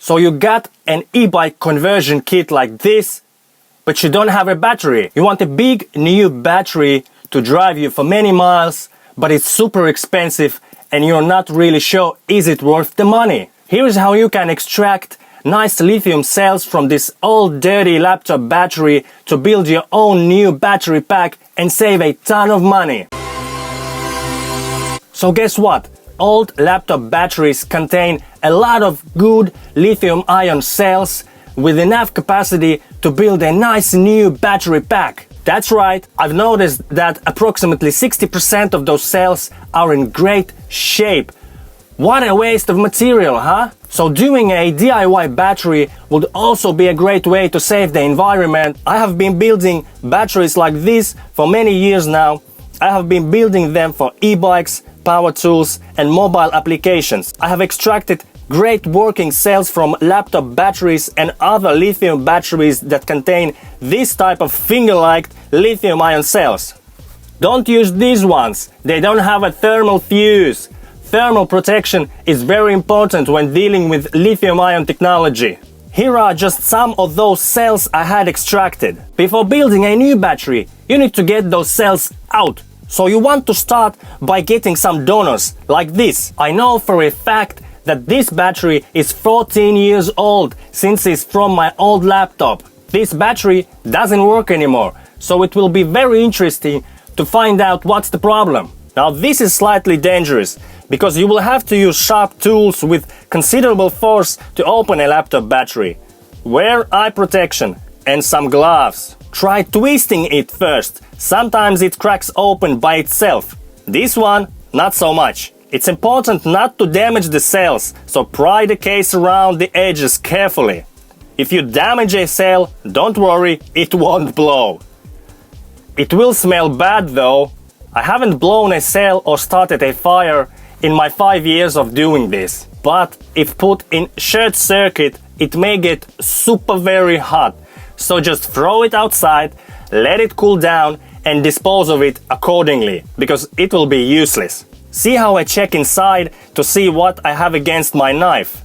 So you got an e-bike conversion kit like this, but you don't have a battery. You want a big new battery to drive you for many miles, but it's super expensive and you're not really sure is it worth the money. Here's how you can extract nice lithium cells from this old dirty laptop battery to build your own new battery pack and save a ton of money. So guess what? Old laptop batteries contain a lot of good lithium-ion cells with enough capacity to build a nice new battery pack. That's right, I've noticed that approximately 60% of those cells are in great shape. What a waste of material, huh? So doing a DIY battery would also be a great way to save the environment. I have been building batteries like this for many years now. I have been building them for e-bikes, power tools and mobile applications. I have extracted great working cells from laptop batteries and other lithium batteries that contain this type of finger-like lithium-ion cells. Don't use these ones, they don't have a thermal fuse. Thermal protection is very important when dealing with lithium-ion technology. Here are just some of those cells I had extracted. Before building a new battery, you need to get those cells out. So you want to start by getting some donors, like this. I know for a fact that this battery is 14 years old, since it's from my old laptop. This battery doesn't work anymore, so it will be very interesting to find out what's the problem. Now this is slightly dangerous, because you will have to use sharp tools with considerable force to open a laptop battery. Wear eye protection and some gloves. Try twisting it first. Sometimes it cracks open by itself. This one, not so much. It's important not to damage the cells, so pry the case around the edges carefully. If you damage a cell, don't worry, it won't blow. It will smell bad though. I haven't blown a cell or started a fire in my 5 years of doing this. But if put in short circuit, it may get super very hot. So just throw it outside, let it cool down and dispose of it accordingly, because it will be useless. See how I check inside to see what I have against my knife.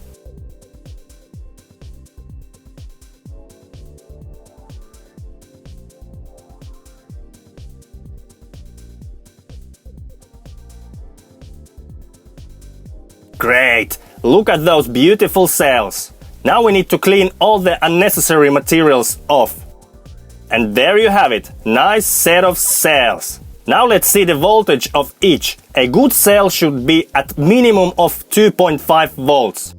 Great! Look at those beautiful cells. Now we need to clean all the unnecessary materials off. And there you have it, nice set of cells. Now let's see the voltage of each. A good cell should be at minimum of 2.5 volts.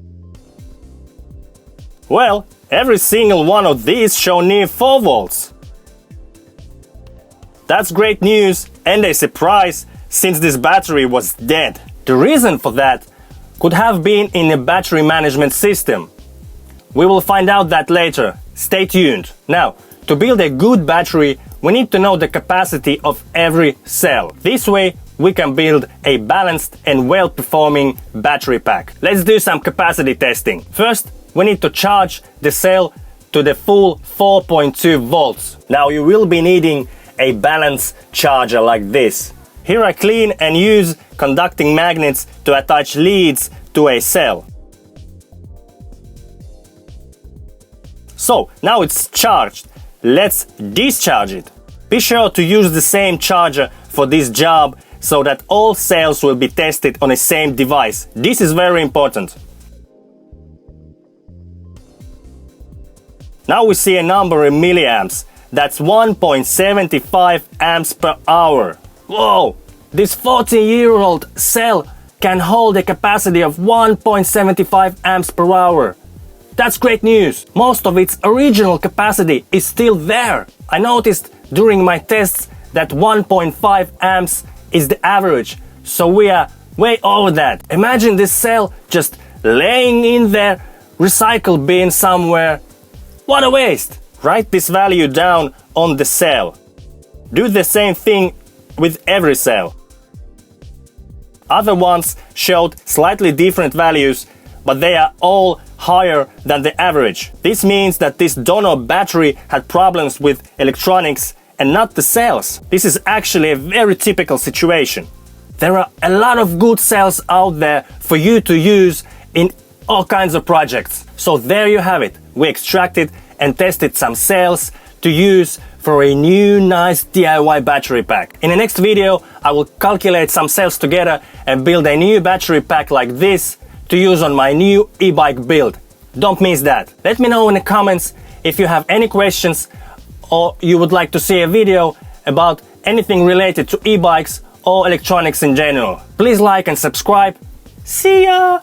Well, every single one of these show near 4 volts. That's great news and a surprise, since this battery was dead. The reason for that could have been in the battery management system. We will find out that later. Stay tuned. Now, to build a good battery, we need to know the capacity of every cell. This way, we can build a balanced and well-performing battery pack. Let's do some capacity testing. First, we need to charge the cell to the full 4.2 volts. Now, you will be needing a balance charger like this. Here I clean and use conducting magnets to attach leads to a cell. So, now it's charged. Let's discharge it. Be sure to use the same charger for this job so that all cells will be tested on the same device. This is very important. Now we see a number in milliamps. That's 1.75 amps per hour. Whoa! This 14-year-old cell can hold a capacity of 1.75 amps per hour. That's great news. Most of its original capacity is still there. I noticed during my tests that 1.5 amps is the average, so we are way over that. Imagine this cell just laying in their recycle bin somewhere. What a waste! Write this value down on the cell. Do the same thing with every cell. Other ones showed slightly different values, but they are all higher than the average. This means that this donor battery had problems with electronics and not the cells. This is actually a very typical situation. There are a lot of good cells out there for you to use in all kinds of projects. So there you have it. We extracted and tested some cells to use for a new nice DIY battery pack. In the next video, I will calculate some cells together and build a new battery pack like this to use on my new e-bike build. Don't miss that. Let me know in the comments if you have any questions or you would like to see a video about anything related to e-bikes or electronics in general. Please like and subscribe. See ya!